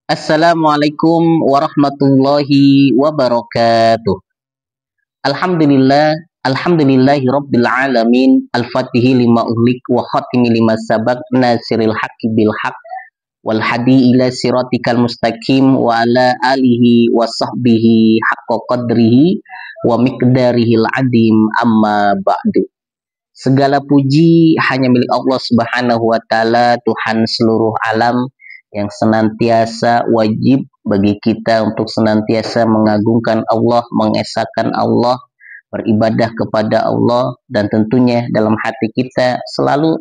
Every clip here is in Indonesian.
Assalamualaikum warahmatullahi wabarakatuh. Alhamdulillah, alhamdulillahi rabbil alamin, al-fatihi lima uhlik wa khatimi lima sabak, nasiril haqqi bil haq, wal hadi ila siratikal mustaqim wa ala alihi wa sahbihi haqqa qadrihi wa miqdarihil adim amma ba'du. Segala puji hanya milik Allah Subhanahu wa taala, Tuhan seluruh alam, yang senantiasa wajib bagi kita untuk senantiasa mengagungkan Allah, mengesahkan Allah, beribadah kepada Allah, dan tentunya dalam hati kita selalu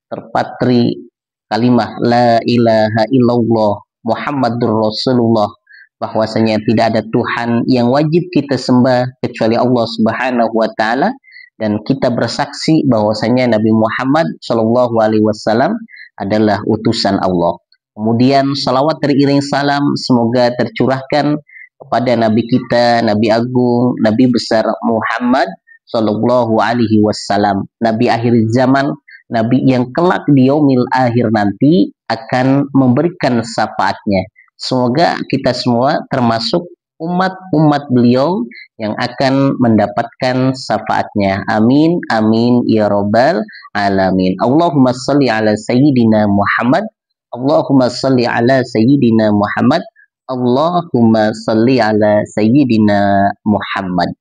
terpatri kalimah la ilaha illallah Muhammadur Rasulullah, bahwasanya tidak ada Tuhan yang wajib kita sembah kecuali Allah Subhanahu wa taala, dan kita bersaksi bahwasanya Nabi Muhammad Shallallahu Alaihi Wasallam adalah utusan Allah. Kemudian salawat teriring salam semoga tercurahkan kepada Nabi kita, Nabi Agung, Nabi besar Muhammad Shallallahu Alaihi Wasallam, Nabi akhir zaman, Nabi yang kelak di yaumil akhir nanti akan memberikan syafaatnya. Semoga kita semua termasuk umat-umat beliau yang akan mendapatkan syafaatnya. Amin, amin, ya robbal alamin. Allahumma salli ala sayyidina Muhammad. Allahumma salli ala sayyidina Muhammad. Allahumma salli ala sayyidina Muhammad.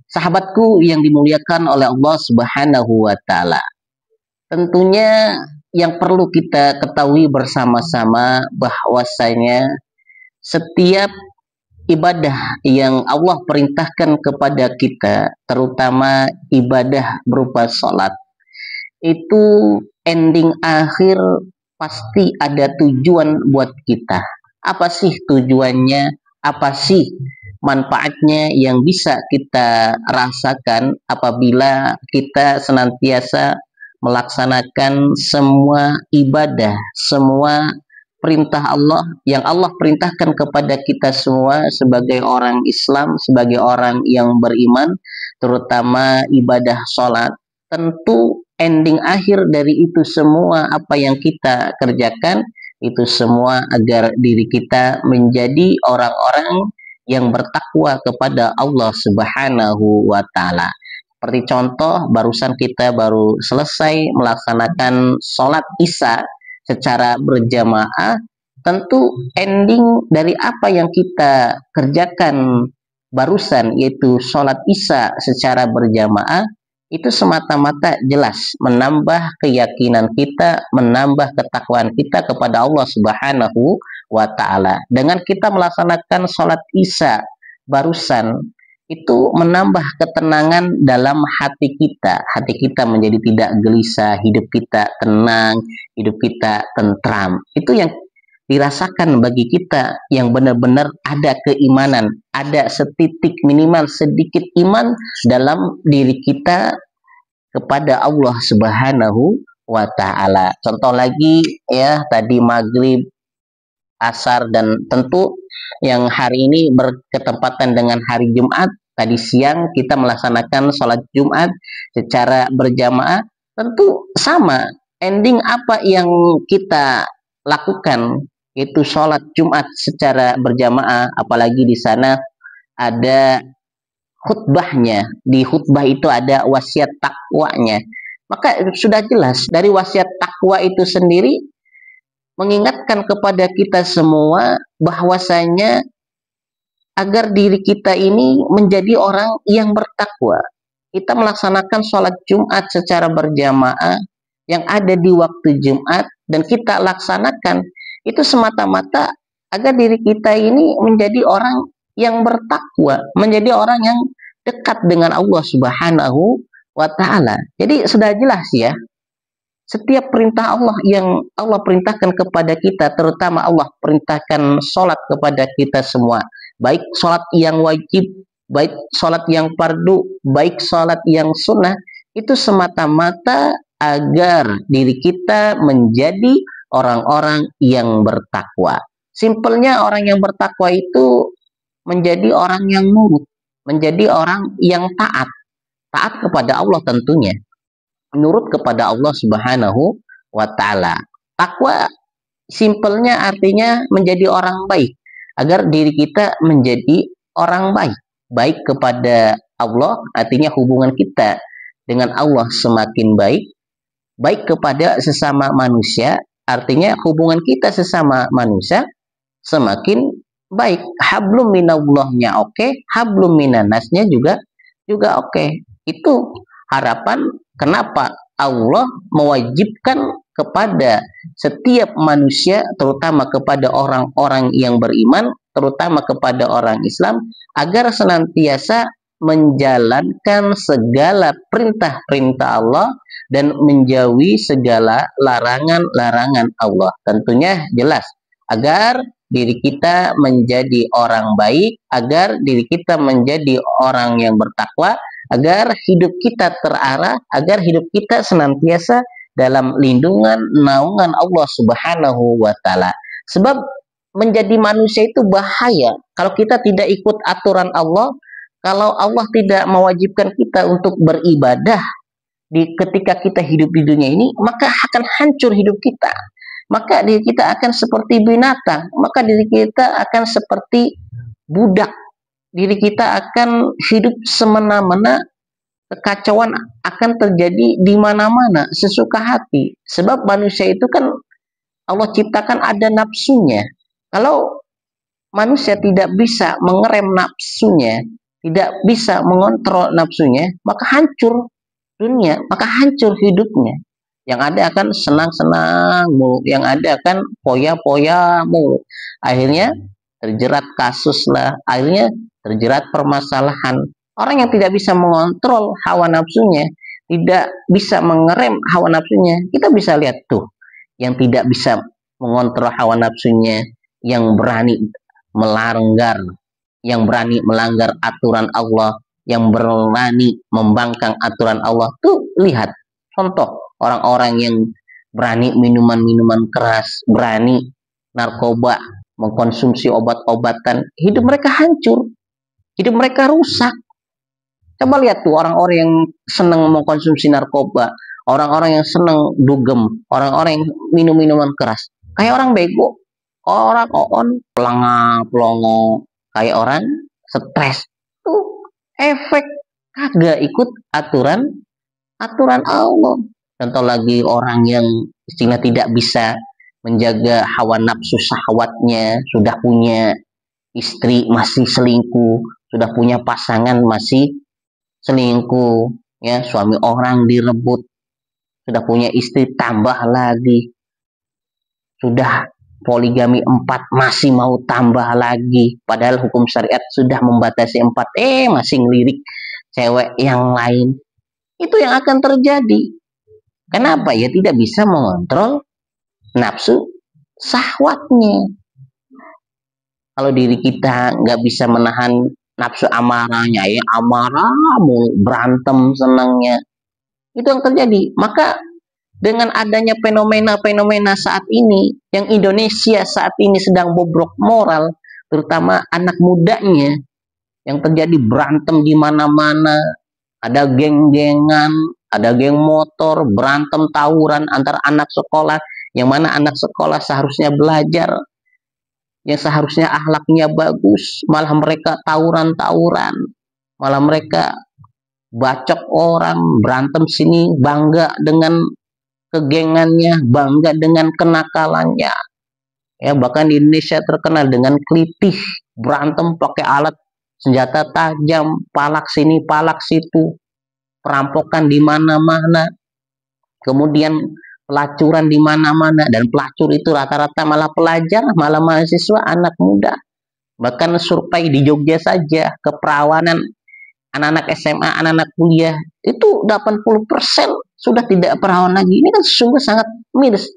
Sahabatku yang dimuliakan oleh Allah Subhanahu wa taala. Tentunya yang perlu kita ketahui bersama-sama bahwasanya setiap ibadah yang Allah perintahkan kepada kita, terutama ibadah berupa sholat, itu ending akhir pasti ada tujuan buat kita. Apa sih tujuannya? Apa sih manfaatnya yang bisa kita rasakan apabila kita senantiasa melaksanakan semua ibadah, semua perintah Allah yang Allah perintahkan kepada kita semua sebagai orang Islam, sebagai orang yang beriman, terutama ibadah sholat. Tentu ending akhir dari itu semua apa yang kita kerjakan, itu semua agar diri kita menjadi orang-orang yang bertakwa kepada Allah Subhanahu wa taala. Seperti contoh, barusan kita baru selesai melaksanakan sholat Isya secara berjamaah. Tentu ending dari apa yang kita kerjakan barusan, yaitu sholat Isya secara berjamaah, itu semata-mata jelas menambah keyakinan kita, menambah ketakwaan kita kepada Allah Subhanahu wa taala. Dengan kita melaksanakan sholat Isya barusan, itu menambah ketenangan dalam hati kita menjadi tidak gelisah, hidup kita tenang, hidup kita tentram. Itu yang dirasakan bagi kita yang benar-benar ada keimanan, ada setitik minimal sedikit iman dalam diri kita kepada Allah Subhanahu wa taala. Contoh lagi ya, tadi maghrib, asar, dan tentu yang hari ini berketempatan dengan hari Jumat, tadi siang kita melaksanakan sholat Jumat secara berjamaah. Tentu sama, ending apa yang kita lakukan itu sholat Jumat secara berjamaah, apalagi di sana ada khutbahnya. Di khutbah itu ada wasiat takwanya. Maka sudah jelas dari wasiat takwa itu sendiri mengingatkan kepada kita semua bahwasanya agar diri kita ini menjadi orang yang bertakwa. Kita melaksanakan sholat Jumat secara berjamaah yang ada di waktu Jumat, dan kita laksanakan itu semata-mata agar diri kita ini menjadi orang yang bertakwa, menjadi orang yang dekat dengan Allah Subhanahu wa taala. Jadi sudah jelas ya, setiap perintah Allah yang Allah perintahkan kepada kita, terutama Allah perintahkan sholat kepada kita semua, baik sholat yang wajib, baik sholat yang fardu, baik sholat yang sunnah, itu semata-mata agar diri kita menjadi orang-orang yang bertakwa. Simpelnya orang yang bertakwa itu menjadi orang yang nurut, menjadi orang yang taat kepada Allah tentunya, menurut kepada Allah Subhanahu wa taala. Takwa Simpelnya artinya menjadi orang baik, agar diri kita menjadi orang baik. Baik kepada Allah, artinya hubungan kita dengan Allah semakin baik. Baik kepada sesama manusia, artinya hubungan kita sesama manusia semakin baik. Hablum minallahnya oke, hablum minannasnya juga oke. Itu harapan kenapa Allah mewajibkan kepada setiap manusia, terutama kepada orang-orang yang beriman, terutama kepada orang Islam, agar senantiasa menjalankan segala perintah-perintah Allah dan menjauhi segala larangan-larangan Allah. Tentunya jelas agar diri kita menjadi orang baik, agar diri kita menjadi orang yang bertakwa, agar hidup kita terarah, agar hidup kita senantiasa dalam lindungan naungan Allah Subhanahu wa taala. Sebab menjadi manusia itu bahaya kalau kita tidak ikut aturan Allah, kalau Allah tidak mewajibkan kita untuk beribadah ketika kita hidup di dunia ini, maka akan hancur hidup kita. Maka diri kita akan seperti binatang, maka diri kita akan seperti budak. Diri kita akan hidup semena-mena, kekacauan akan terjadi di mana-mana, sesuka hati. Sebab manusia itu kan Allah ciptakan ada nafsunya. Kalau manusia tidak bisa mengerem nafsunya, tidak bisa mengontrol nafsunya, maka hancur dunia, maka hancur hidupnya. Yang ada akan senang-senang mulu, yang ada akan poya-poya mulu. Akhirnya terjerat kasus lah, akhirnya terjerat permasalahan. Orang yang tidak bisa mengontrol hawa nafsunya, tidak bisa mengerem hawa nafsunya, kita bisa lihat tuh, yang tidak bisa mengontrol hawa nafsunya, yang berani melanggar, yang berani melanggar aturan Allah, yang berani membangkang aturan Allah. Tuh lihat contoh orang-orang yang berani minuman-minuman keras, berani narkoba, mengkonsumsi obat-obatan, hidup mereka hancur, hidup mereka rusak. Coba lihat tuh orang-orang yang senang mengkonsumsi narkoba, orang-orang yang senang dugem, orang-orang yang minum minuman keras, kayak orang bego, orang on pelongo, kayak orang stres. Tuh efek kagak ikut aturan Allah. Contoh lagi orang yang istilah tidak bisa menjaga hawa nafsu syahwatnya, sudah punya istri masih selingkuh, sudah punya pasangan masih selingkuh, ya, suami orang direbut, sudah punya istri tambah lagi, sudah poligami 4 masih mau tambah lagi, padahal hukum syariat sudah membatasi 4, masih ngelirik cewek yang lain. Itu yang akan terjadi. Kenapa? Ya tidak bisa mengontrol nafsu syahwatnya. Kalau diri kita nggak bisa menahan nafsu amarahnya, ya amarah berantem senangnya, itu yang terjadi. Maka dengan adanya fenomena-fenomena saat ini, yang Indonesia saat ini sedang bobrok moral, terutama anak mudanya, yang terjadi berantem di mana-mana, ada geng-gengan, ada geng motor, berantem tawuran antar anak sekolah, yang mana anak sekolah seharusnya belajar, yang seharusnya akhlaknya bagus, malah mereka tawuran-tawuran, malah mereka bacok orang, berantem sini, bangga dengan kegengannya, bangga dengan kenakalannya. Ya, bahkan di Indonesia terkenal dengan kelitih, berantem pakai alat senjata tajam, palak sini, palak situ, perampokan di mana-mana, kemudian pelacuran di mana-mana, dan pelacur itu rata-rata malah pelajar, malah mahasiswa, anak muda. Bahkan survei di Jogja saja, keperawanan anak-anak SMA, anak-anak kuliah, itu 80% sudah tidak perawan lagi. Ini kan sungguh sangat miris.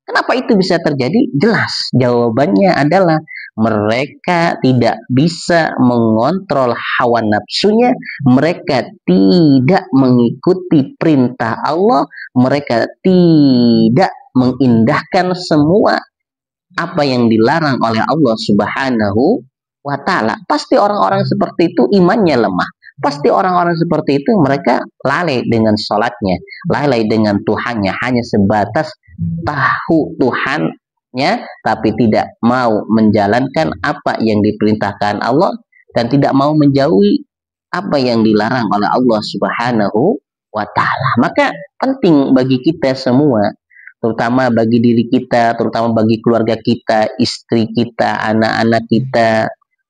Kenapa itu bisa terjadi? Jelas, jawabannya adalah mereka tidak bisa mengontrol hawa nafsunya, mereka tidak mengikuti perintah Allah, mereka tidak mengindahkan semua apa yang dilarang oleh Allah Subhanahu wa ta'ala. Pasti orang-orang seperti itu imannya lemah. Pasti orang-orang seperti itu mereka lalai dengan sholatnya, lalai dengan Tuhannya, hanya sebatas tahu Tuhan, tapi tidak mau menjalankan apa yang diperintahkan Allah dan tidak mau menjauhi apa yang dilarang oleh Allah Subhanahu wa taala. Maka penting bagi kita semua, terutama bagi diri kita, terutama bagi keluarga kita, istri kita, anak-anak kita,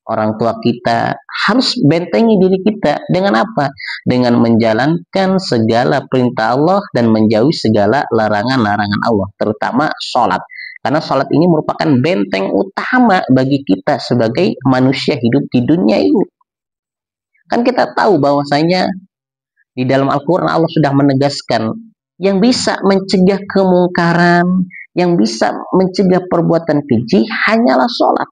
orang tua kita, harus bentengi diri kita dengan apa? Dengan menjalankan segala perintah Allah dan menjauhi segala larangan-larangan Allah, terutama sholat. Karena sholat ini merupakan benteng utama bagi kita sebagai manusia hidup di dunia ini. Kan kita tahu bahwasanya di dalam Al-Quran Allah sudah menegaskan yang bisa mencegah kemungkaran, yang bisa mencegah perbuatan keji hanyalah sholat.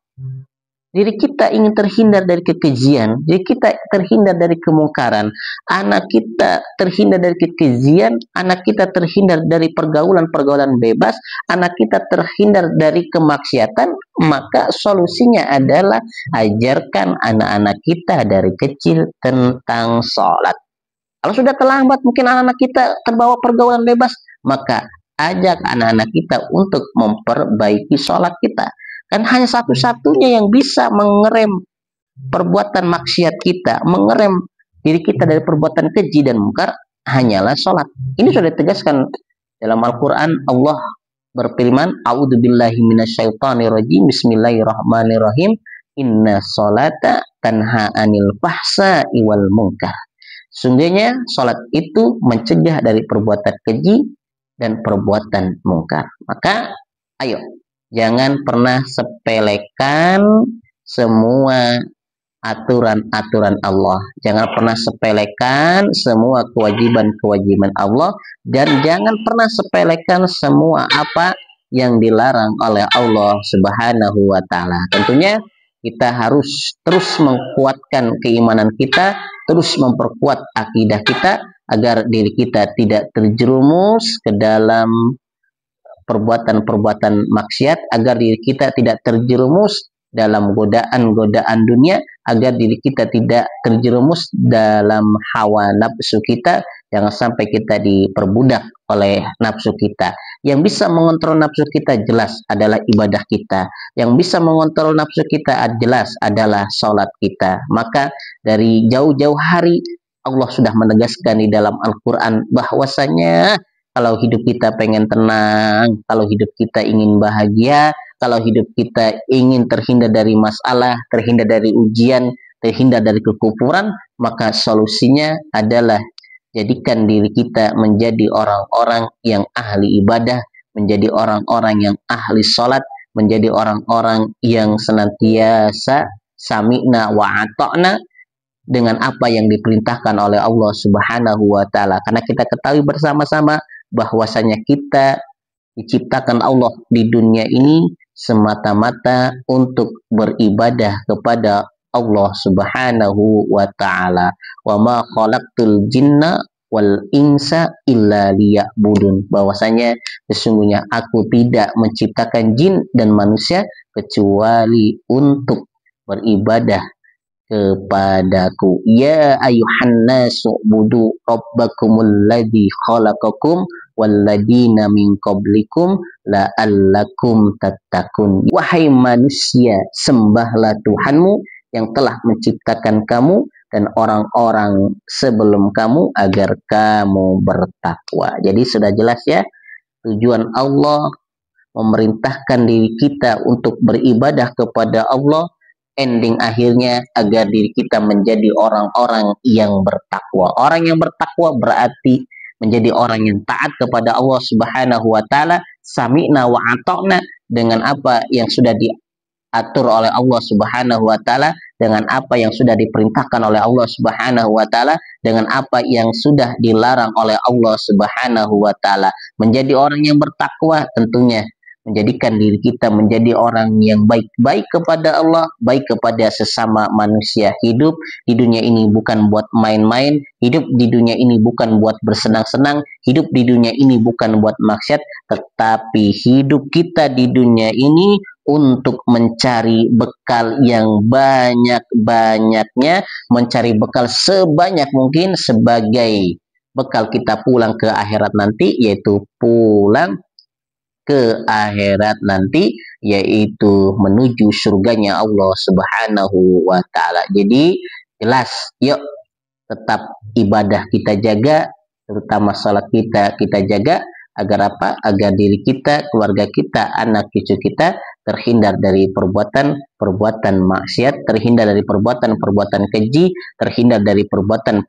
Diri kita ingin terhindar dari kekejian, diri kita terhindar dari kemungkaran, anak kita terhindar dari kekejian, anak kita terhindar dari pergaulan-pergaulan bebas, anak kita terhindar dari kemaksiatan, maka solusinya adalah ajarkan anak-anak kita dari kecil tentang sholat. Kalau sudah terlambat mungkin anak-anak kita terbawa pergaulan bebas, maka ajak anak-anak kita untuk memperbaiki sholat kita. Kan hanya satu-satunya yang bisa mengerem perbuatan maksiat kita, mengerem diri kita dari perbuatan keji dan mungkar hanyalah sholat. Ini sudah ditegaskan dalam Al-Quran. Allah berfirman, A'udzubillahi minasyaitonirrajim, Bismillahirrahmanirrahim, Inna sholata tanha anil fahsai wal munkar. Sungguhnya sholat itu mencegah dari perbuatan keji dan perbuatan mungkar. Maka ayo, jangan pernah sepelekan semua aturan-aturan Allah. Jangan pernah sepelekan semua kewajiban-kewajiban Allah. Dan jangan pernah sepelekan semua apa yang dilarang oleh Allah Subhanahu wa ta'ala. Tentunya kita harus terus menguatkan keimanan kita, terus memperkuat akidah kita, agar diri kita tidak terjerumus ke dalam perbuatan-perbuatan maksiat, agar diri kita tidak terjerumus dalam godaan-godaan dunia, agar diri kita tidak terjerumus dalam hawa nafsu kita. Jangan sampai kita diperbudak oleh nafsu kita. Yang bisa mengontrol nafsu kita jelas adalah ibadah kita. Yang bisa mengontrol nafsu kita jelas adalah sholat kita. Maka dari jauh-jauh hari Allah sudah menegaskan di dalam Al-Quran bahwasanya kalau hidup kita pengen tenang, kalau hidup kita ingin bahagia, kalau hidup kita ingin terhindar dari masalah, terhindar dari ujian, terhindar dari kekufuran, maka solusinya adalah jadikan diri kita menjadi orang-orang yang ahli ibadah, menjadi orang-orang yang ahli sholat, menjadi orang-orang yang senantiasa sami'na wa ata'na dengan apa yang diperintahkan oleh Allah Subhanahu wa ta'ala. Karena kita ketahui bersama-sama bahwasanya kita diciptakan Allah di dunia ini semata-mata untuk beribadah kepada Allah Subhanahu wa ta'ala. Wa ma khalaqtul jinna wal insa illa liya'budun. Bahwasanya sesungguhnya aku tidak menciptakan jin dan manusia kecuali untuk beribadah kepadaku. Ya ayuhan nasu budu rabbakumul ladzi khalaqakum walladzina min qablikum la'allakum tattaqun. Wahai manusia, sembahlah Tuhanmu yang telah menciptakan kamu dan orang-orang sebelum kamu agar kamu bertakwa. Jadi sudah jelas ya, tujuan Allah memerintahkan diri kita untuk beribadah kepada Allah, ending akhirnya agar diri kita menjadi orang-orang yang bertakwa. Orang yang bertakwa berarti menjadi orang yang taat kepada Allah Subhanahu wa ta'ala, sami'na wa ata'na, dengan apa yang sudah diatur oleh Allah Subhanahu wa ta'ala, dengan apa yang sudah diperintahkan oleh Allah Subhanahu wa ta'ala, dengan apa yang sudah dilarang oleh Allah Subhanahu wa ta'ala. Menjadi orang yang bertakwa tentunya menjadikan diri kita menjadi orang yang baik-baik kepada Allah, baik kepada sesama manusia. Hidup di dunia ini bukan buat main-main, hidup di dunia ini bukan buat bersenang-senang, hidup di dunia ini bukan buat maksiat, tetapi hidup kita di dunia ini untuk mencari bekal yang banyak-banyaknya, mencari bekal sebanyak mungkin sebagai bekal kita pulang ke akhirat nanti, yaitu pulang ke akhirat nanti, yaitu menuju surganya Allah Subhanahu wa taala. Jadi jelas, yuk tetap ibadah kita jaga, terutama salat kita jaga, agar apa? Agar diri kita, keluarga kita, anak cucu kita terhindar dari perbuatan maksiat, terhindar dari perbuatan keji, terhindar dari perbuatan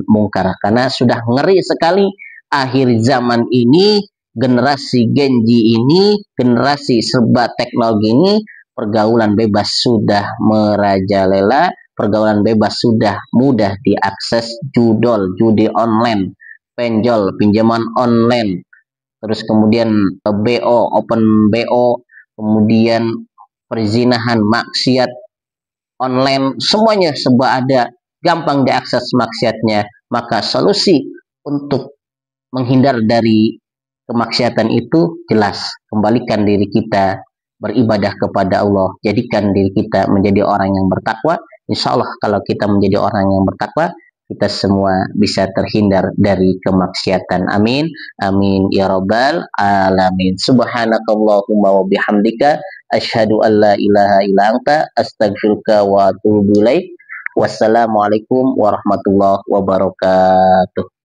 mungkar. Karena sudah ngeri sekali akhir zaman ini, generasi Gen Z ini, generasi serba teknologi ini, pergaulan bebas sudah merajalela, pergaulan bebas sudah mudah diakses, judi online, penjol, pinjaman online, terus kemudian BO, open BO, kemudian perzinahan, maksiat online, semuanya serba ada, gampang diakses maksiatnya. Maka solusi untuk menghindar dari kemaksiatan itu jelas, kembalikan diri kita beribadah kepada Allah, jadikan diri kita menjadi orang yang bertakwa. Insya Allah kalau kita menjadi orang yang bertakwa, kita semua bisa terhindar dari kemaksiatan. Amin, amin ya rabbal alamin. Subhanakallahumma wa bihamdika, asyhadu an la ilaha illa anta, astaghfiruka wa atubu ilaik. Wassalamualaikum warahmatullahi wabarakatuh.